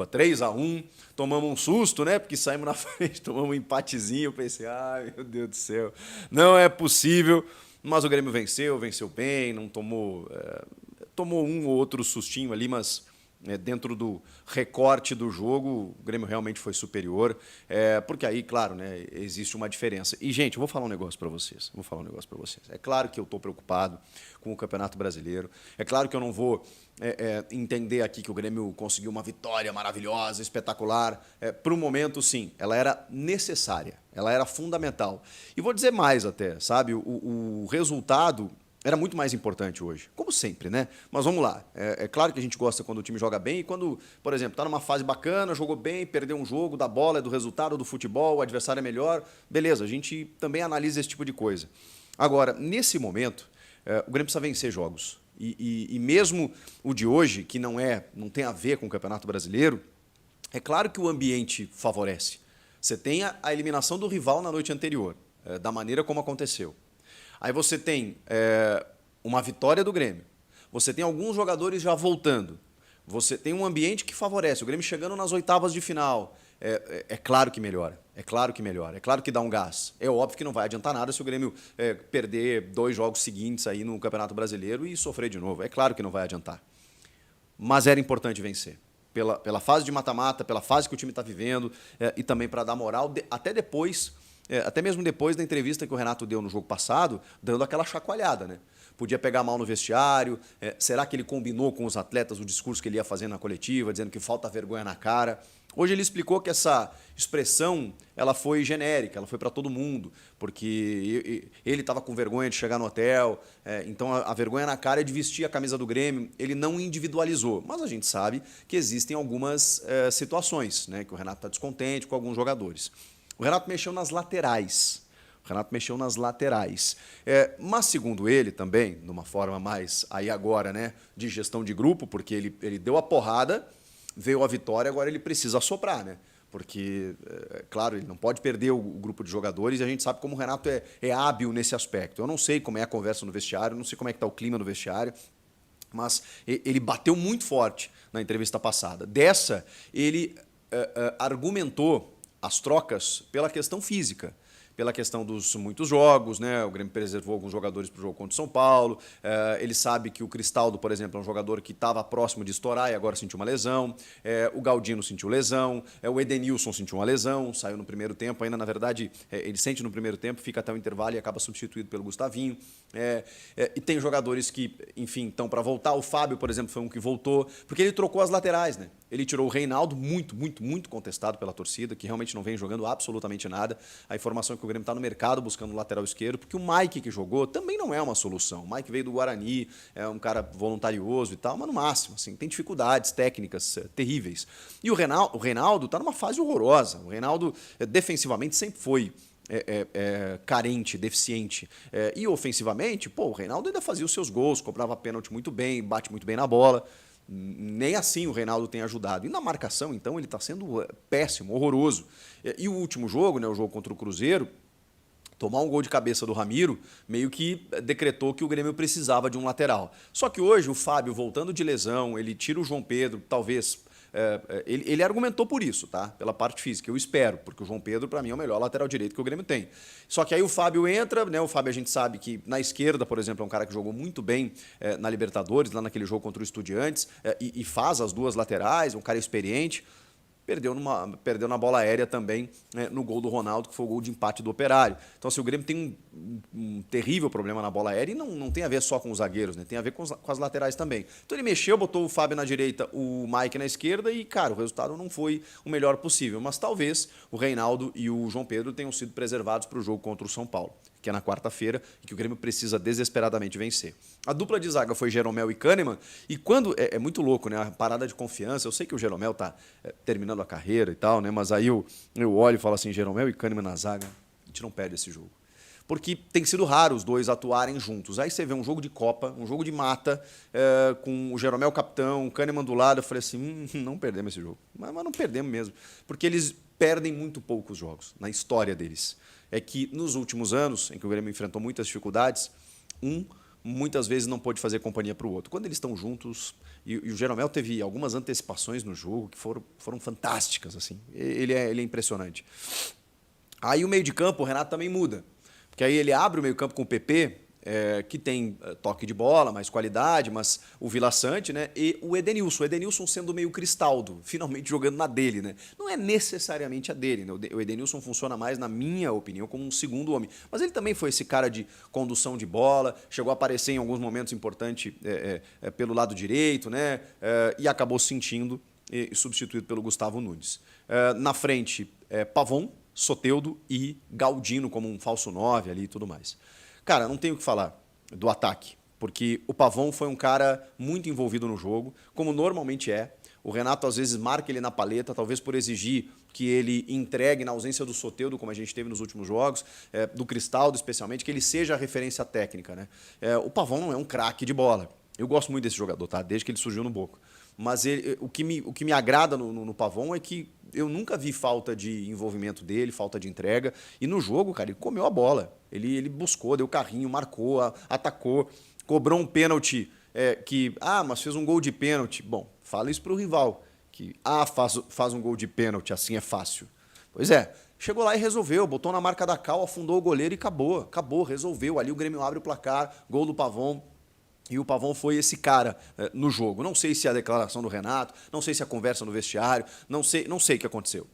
3-1, tomamos um susto, né? Porque saímos na frente, tomamos um empatezinho. Eu pensei, ai meu Deus do céu, não é possível. Mas o Grêmio venceu bem, não tomou. Tomou um ou outro sustinho ali, mas dentro do recorte do jogo, o Grêmio realmente foi superior. Porque aí, claro, né, existe uma diferença. E, gente, eu vou falar um negócio para vocês. É claro que eu estou preocupado com o Campeonato Brasileiro. É claro que eu não vou entender aqui que o Grêmio conseguiu uma vitória maravilhosa, espetacular. Para o momento, sim, ela era necessária, ela era fundamental. E vou dizer mais até, sabe? O resultado era muito mais importante hoje, como sempre, né? Mas vamos lá. É claro que a gente gosta quando o time joga bem e quando, por exemplo, está numa fase bacana, jogou bem, perdeu um jogo, da bola, do resultado, do futebol, o adversário é melhor, beleza, a gente também analisa esse tipo de coisa. Agora, nesse momento, o Grêmio precisa vencer jogos. E mesmo o de hoje, que não tem a ver com o Campeonato Brasileiro, é claro que o ambiente favorece. Você tem a eliminação do rival na noite anterior, da maneira como aconteceu. Aí você tem uma vitória do Grêmio. Você tem alguns jogadores já voltando. Você tem um ambiente que favorece. O Grêmio chegando nas oitavas de final. É claro que melhora. É claro que melhora. É claro que dá um gás. É óbvio que não vai adiantar nada se o Grêmio perder 2 jogos seguintes aí no Campeonato Brasileiro e sofrer de novo. É claro que não vai adiantar. Mas era importante vencer. Pela fase de mata-mata, pela fase que o time está vivendo e também para dar moral, até depois. Até mesmo depois da entrevista que o Renato deu no jogo passado, dando aquela chacoalhada, né? Podia pegar mal no vestiário, será que ele combinou com os atletas o discurso que ele ia fazer na coletiva, dizendo que falta vergonha na cara? Hoje ele explicou que essa expressão ela foi genérica, ela foi para todo mundo, porque ele estava com vergonha de chegar no hotel, então a vergonha na cara é de vestir a camisa do Grêmio, ele não individualizou, mas a gente sabe que existem algumas situações, né, que o Renato está descontente com alguns jogadores. O Renato mexeu nas laterais. Mas, segundo ele também, de uma forma mais aí agora, né, de gestão de grupo, porque ele deu a porrada, veio a vitória, agora ele precisa assoprar, né? Porque, claro, ele não pode perder o grupo de jogadores e a gente sabe como o Renato é hábil nesse aspecto. Eu não sei como é a conversa no vestiário, não sei como é que está o clima no vestiário, mas ele bateu muito forte na entrevista passada. Dessa, ele argumentou as trocas pela questão física, pela questão dos muitos jogos, né? O Grêmio preservou alguns jogadores para o jogo contra o São Paulo. Ele sabe que o Cristaldo, por exemplo, é um jogador que estava próximo de estourar e agora sentiu uma lesão. O Galdino sentiu lesão. O Edenilson sentiu uma lesão, saiu no primeiro tempo. Ainda, na verdade, ele sente no primeiro tempo, fica até o intervalo e acaba substituído pelo Gustavinho. E tem jogadores que, enfim, estão para voltar. O Fábio, por exemplo, foi um que voltou, porque ele trocou as laterais, né? Ele tirou o Reinaldo, muito contestado pela torcida, que realmente não vem jogando absolutamente nada. A informação é que o Grêmio está no mercado buscando um lateral esquerdo, porque o Mike que jogou também não é uma solução. O Mike veio do Guarani, é um cara voluntarioso e tal, mas no máximo, assim, tem dificuldades técnicas terríveis. E o Reinaldo está numa fase horrorosa. O Reinaldo, defensivamente, sempre foi carente, deficiente. E ofensivamente, o Reinaldo ainda fazia os seus gols, cobrava pênalti muito bem, bate muito bem na bola. Nem assim o Reinaldo tem ajudado. E na marcação, então, ele está sendo péssimo, horroroso. E o último jogo, né, o jogo contra o Cruzeiro, tomar um gol de cabeça do Ramiro, meio que decretou que o Grêmio precisava de um lateral. Só que hoje o Fábio, voltando de lesão, ele tira o João Pedro, talvez... Ele argumentou por isso, tá? Pela parte física, eu espero, porque o João Pedro, para mim, é o melhor lateral direito que o Grêmio tem. Só que aí o Fábio entra, né? O Fábio a gente sabe que na esquerda, por exemplo, é um cara que jogou muito bem na Libertadores, lá naquele jogo contra o Estudiantes, e faz as duas laterais, um cara experiente. Perdeu na bola aérea também, né, no gol do Ronaldo, que foi o gol de empate do Operário. Então, assim, o Grêmio tem um terrível problema na bola aérea e não tem a ver só com os zagueiros, né? Tem a ver com as laterais também. Então ele mexeu, botou o Fábio na direita, o Mike na esquerda e, cara, o resultado não foi o melhor possível. Mas talvez o Reinaldo e o João Pedro tenham sido preservados para o jogo contra o São Paulo, que é na quarta-feira, e que o Grêmio precisa desesperadamente vencer. A dupla de zaga foi Jeromel e Kahneman, e quando... É muito louco, né? A parada de confiança. Eu sei que o Jeromel está terminando a carreira e tal, né? Mas aí eu olho e falo assim, Jeromel e Kahneman na zaga, a gente não perde esse jogo. Porque tem sido raro os dois atuarem juntos. Aí você vê um jogo de Copa, um jogo de mata, com o Jeromel capitão, o Kahneman do lado, eu falei assim, não perdemos esse jogo. Mas não perdemos mesmo, porque eles perdem muito poucos jogos na história deles. É que nos últimos anos, em que o Grêmio enfrentou muitas dificuldades, um muitas vezes não pôde fazer companhia para o outro. Quando eles estão juntos, e o Jeromel teve algumas antecipações no jogo que foram fantásticas. Assim. Ele é impressionante. Aí o meio de campo, o Renato também muda. Porque aí ele abre o meio campo com o PP, que tem toque de bola, mais qualidade, mas o Vila Sante, né? E o Edenilson. O Edenilson sendo meio Cristaldo, finalmente jogando na dele, né? Não é necessariamente a dele, né? O Edenilson funciona mais, na minha opinião, como um segundo homem. Mas ele também foi esse cara de condução de bola, chegou a aparecer em alguns momentos importantes pelo lado direito, né? E acabou sentindo substituído pelo Gustavo Nunes. Na frente, Pavon, Soteldo e Galdino como um falso 9 ali e tudo mais. Cara, não tenho o que falar do ataque, porque o Pavon foi um cara muito envolvido no jogo, como normalmente é. O Renato às vezes marca ele na paleta, talvez por exigir que ele entregue na ausência do Soteldo, como a gente teve nos últimos jogos, do Cristaldo especialmente, que ele seja a referência técnica, né? O Pavon não é um craque de bola. Eu gosto muito desse jogador, tá? Desde que ele surgiu no Boca. Mas o que me agrada no Pavon é que eu nunca vi falta de envolvimento dele, falta de entrega. E no jogo, cara, ele comeu a bola. Ele buscou, deu carrinho, marcou, atacou, cobrou um pênalti mas fez um gol de pênalti. Bom, fala isso pro rival, que faz um gol de pênalti, assim é fácil. Pois é, chegou lá e resolveu, botou na marca da cal, afundou o goleiro e acabou, resolveu. Ali o Grêmio abre o placar, gol do Pavon. E o Pavon foi esse cara no jogo. Não sei se a declaração do Renato, não sei se a conversa no vestiário, não sei o que aconteceu.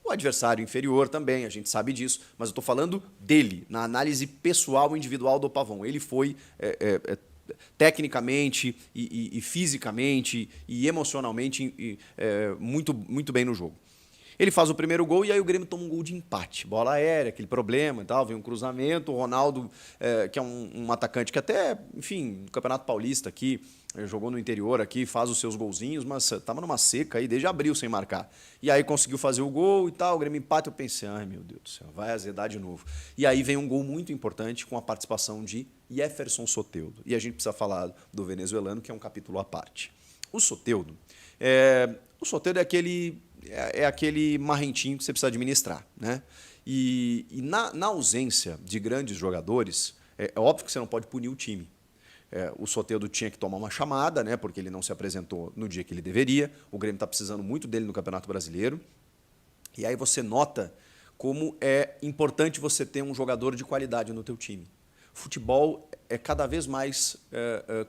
O adversário inferior também, a gente sabe disso, mas eu estou falando dele, na análise pessoal, individual do Pavon. Ele foi tecnicamente e fisicamente e emocionalmente muito, muito bem no jogo. Ele faz o primeiro gol e aí o Grêmio toma um gol de empate. Bola aérea, aquele problema e tal, vem um cruzamento. O Ronaldo, que é um atacante que até, enfim, no Campeonato Paulista aqui, jogou no interior aqui, faz os seus golzinhos, mas estava numa seca aí desde abril sem marcar. E aí conseguiu fazer o gol e tal, o Grêmio empate. Eu pensei, ai meu Deus do céu, vai azedar de novo. E aí vem um gol muito importante com a participação de Jefferson Soteldo. E a gente precisa falar do venezuelano, que é um capítulo à parte. O Soteldo é aquele marrentinho que você precisa administrar, né? E na ausência de grandes jogadores, é óbvio que você não pode punir o time. O Soteldo tinha que tomar uma chamada, né? Porque ele não se apresentou no dia que ele deveria. O Grêmio está precisando muito dele no Campeonato Brasileiro. E aí você nota como é importante você ter um jogador de qualidade no teu time. Futebol é cada vez mais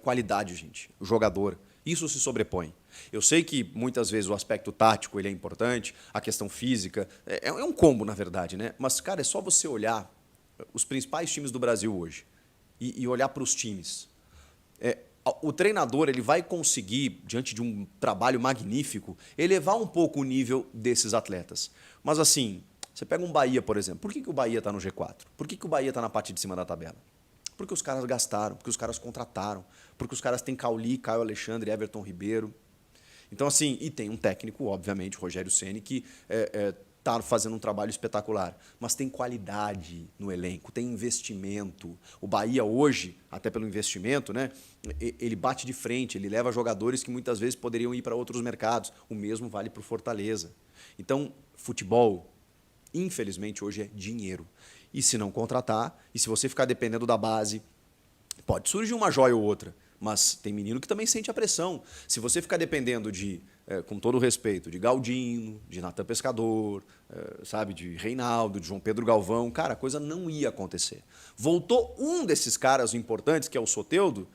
qualidade, gente. O jogador. Isso se sobrepõe. Eu sei que muitas vezes o aspecto tático ele é importante, a questão física, é um combo, na verdade, né? Mas, cara, é só você olhar os principais times do Brasil hoje e olhar para os times. O treinador ele vai conseguir, diante de um trabalho magnífico, elevar um pouco o nível desses atletas. Mas, assim, você pega um Bahia, por exemplo. Por que o Bahia está no G4? Por que o Bahia está na parte de cima da tabela? Porque os caras gastaram, porque os caras contrataram, porque os caras têm Cauli, Caio Alexandre, Everton Ribeiro. Então, assim, e tem um técnico, obviamente, o Rogério Ceni, que está fazendo um trabalho espetacular. Mas tem qualidade no elenco, tem investimento. O Bahia hoje, até pelo investimento, né, ele bate de frente, ele leva jogadores que muitas vezes poderiam ir para outros mercados. O mesmo vale para o Fortaleza. Então, futebol, infelizmente, hoje é dinheiro. E se não contratar, e se você ficar dependendo da base, pode surgir uma joia ou outra, mas tem menino que também sente a pressão. Se você ficar dependendo com todo o respeito, de Galdino, de Natan Pescador, sabe, de Reinaldo, de João Pedro Galvão, cara, a coisa não ia acontecer. Voltou um desses caras importantes, que é o Soteldo,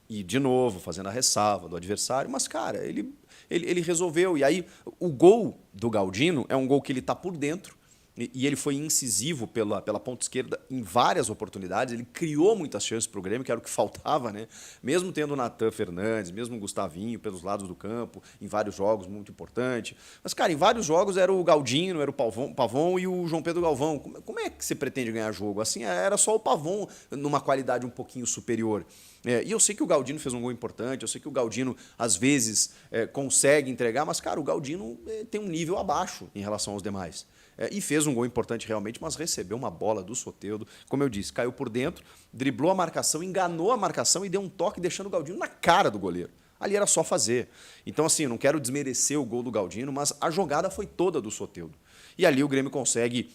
e, de novo, fazendo a ressalva do adversário, mas, cara, ele resolveu. E aí, o gol do Galdino é um gol que ele está por dentro, e ele foi incisivo pela ponta esquerda em várias oportunidades. Ele criou muitas chances para o Grêmio, que era o que faltava, né? Mesmo tendo o Natan Fernandes, mesmo o Gustavinho pelos lados do campo, em vários jogos, muito importante. Mas, cara, em vários jogos era o Galdino, era o Pavon e o João Pedro Galvão. Como é que você pretende ganhar jogo? Assim, era só o Pavon numa qualidade um pouquinho superior. E eu sei que o Galdino fez um gol importante, eu sei que o Galdino, às vezes, consegue entregar, mas, cara, o Galdino tem um nível abaixo em relação aos demais. E fez um gol importante realmente, mas recebeu uma bola do Soteldo, como eu disse, caiu por dentro, driblou a marcação, enganou a marcação e deu um toque deixando o Galdino na cara do goleiro. Ali era só fazer. Então, assim, eu não quero desmerecer o gol do Galdino, mas a jogada foi toda do Soteldo. E ali o Grêmio consegue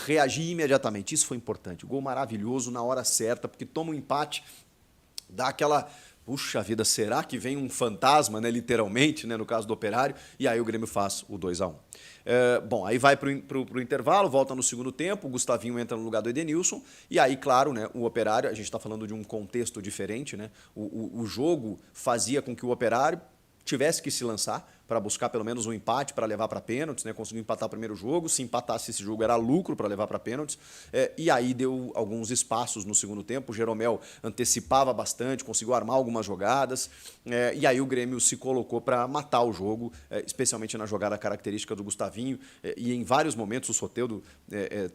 reagir imediatamente. Isso foi importante. O gol maravilhoso na hora certa, porque toma um empate dá aquela... Puxa vida, será que vem um fantasma, né, literalmente, né, no caso do Operário, e aí o Grêmio faz o 2-1. Bom, aí vai para o intervalo, volta no segundo tempo, o Gustavinho entra no lugar do Edenilson, e aí, claro, né, o Operário, a gente está falando de um contexto diferente, né, o jogo fazia com que o Operário tivesse que se lançar para buscar pelo menos um empate para levar para pênaltis, né? Conseguiu empatar o primeiro jogo, se empatasse esse jogo era lucro para levar para pênaltis, e aí deu alguns espaços no segundo tempo, o Jeromel antecipava bastante, conseguiu armar algumas jogadas, e aí o Grêmio se colocou para matar o jogo, especialmente na jogada característica do Gustavinho, e em vários momentos o Soteldo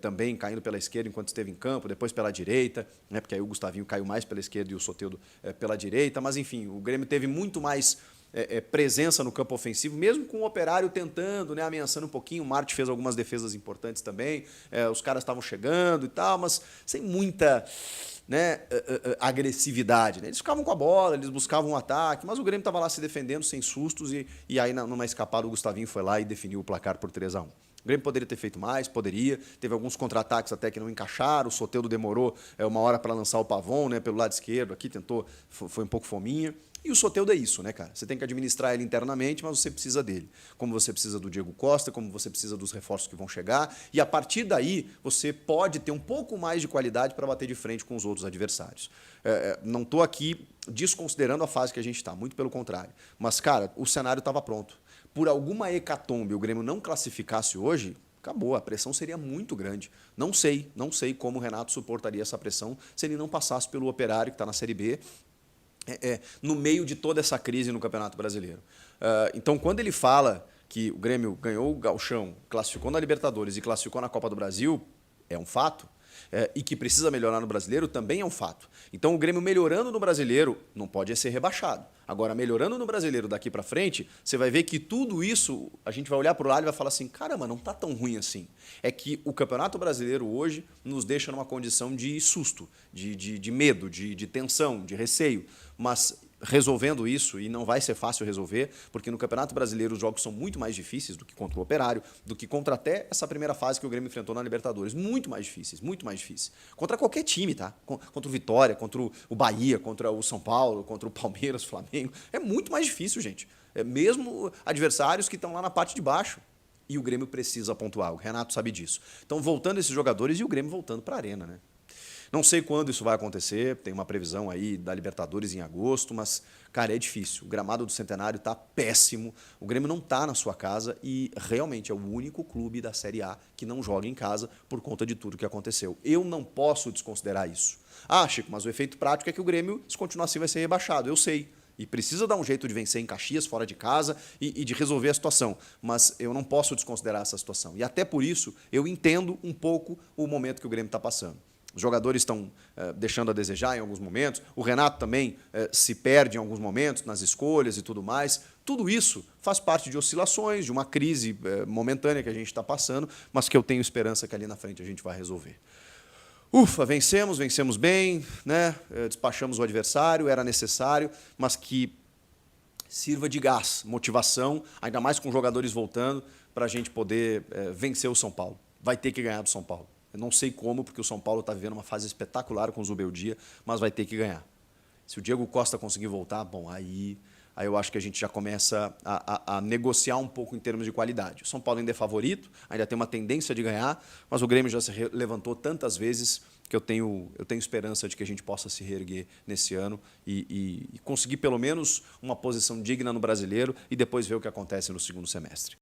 também caindo pela esquerda enquanto esteve em campo, depois pela direita, né? Porque aí o Gustavinho caiu mais pela esquerda e o Soteldo pela direita, mas enfim, o Grêmio teve muito mais presença no campo ofensivo, mesmo com o Operário tentando, né, ameaçando um pouquinho. O Marte fez algumas defesas importantes também, os caras estavam chegando e tal, mas sem muita, né, agressividade. Né? Eles ficavam com a bola, eles buscavam um ataque, mas o Grêmio estava lá se defendendo sem sustos e aí, numa escapada, o Gustavinho foi lá e definiu o placar por 3-1. O Grêmio poderia ter feito mais, poderia. Teve alguns contra-ataques até que não encaixaram. O Soteldo demorou uma hora para lançar o Pavon, né, pelo lado esquerdo. Aqui tentou, foi um pouco fominha. E o Soteldo é isso, né, cara? Você tem que administrar ele internamente, mas você precisa dele. Como você precisa do Diego Costa, como você precisa dos reforços que vão chegar. E a partir daí, você pode ter um pouco mais de qualidade para bater de frente com os outros adversários. Não estou aqui desconsiderando a fase que a gente está, muito pelo contrário. Mas, cara, o cenário estava pronto. Por alguma hecatombe o Grêmio não classificasse hoje, acabou, a pressão seria muito grande. Não sei como o Renato suportaria essa pressão se ele não passasse pelo Operário, que está na Série B, no meio de toda essa crise no Campeonato Brasileiro. Então, quando ele fala que o Grêmio ganhou o Gauchão, classificou na Libertadores e classificou na Copa do Brasil, é um fato. E que precisa melhorar no Brasileiro também é um fato. Então, o Grêmio melhorando no Brasileiro não pode ser rebaixado. Agora, melhorando no Brasileiro daqui para frente, você vai ver que tudo isso, a gente vai olhar para o lado e vai falar assim, caramba, não está tão ruim assim. É que o Campeonato Brasileiro hoje nos deixa numa condição de susto, de medo, de tensão, de receio. Mas resolvendo isso, e não vai ser fácil resolver, porque no Campeonato Brasileiro os jogos são muito mais difíceis do que contra o Operário, do que contra até essa primeira fase que o Grêmio enfrentou na Libertadores. Muito mais difíceis, muito mais difíceis. Contra qualquer time, tá? Contra o Vitória, contra o Bahia, contra o São Paulo, contra o Palmeiras, o Flamengo. É muito mais difícil, gente. Mesmo adversários que estão lá na parte de baixo. E o Grêmio precisa pontuar, o Renato sabe disso. Então, voltando esses jogadores e o Grêmio voltando para a arena, né? Não sei quando isso vai acontecer, tem uma previsão aí da Libertadores em agosto, mas, cara, é difícil. O gramado do Centenário está péssimo, o Grêmio não está na sua casa e realmente é o único clube da Série A que não joga em casa por conta de tudo que aconteceu. Eu não posso desconsiderar isso. Ah, Chico, mas o efeito prático é que o Grêmio, se continuar assim, vai ser rebaixado. Eu sei. E precisa dar um jeito de vencer em Caxias, fora de casa, e de resolver a situação. Mas eu não posso desconsiderar essa situação. E até por isso, eu entendo um pouco o momento que o Grêmio está passando. Os jogadores estão deixando a desejar em alguns momentos. O Renato também se perde em alguns momentos nas escolhas e tudo mais. Tudo isso faz parte de oscilações, de uma crise momentânea que a gente está passando, mas que eu tenho esperança que ali na frente a gente vai resolver. Ufa, vencemos bem, né? Despachamos o adversário, era necessário, mas que sirva de gás, motivação, ainda mais com jogadores voltando, para a gente poder vencer o São Paulo. Vai ter que ganhar do São Paulo. Eu não sei como, porque o São Paulo está vivendo uma fase espetacular com o Zubeldia, mas vai ter que ganhar. Se o Diego Costa conseguir voltar, bom, aí eu acho que a gente já começa a negociar um pouco em termos de qualidade. O São Paulo ainda é favorito, ainda tem uma tendência de ganhar, mas o Grêmio já se levantou tantas vezes que eu tenho esperança de que a gente possa se reerguer nesse ano e conseguir pelo menos uma posição digna no Brasileiro e depois ver o que acontece no segundo semestre.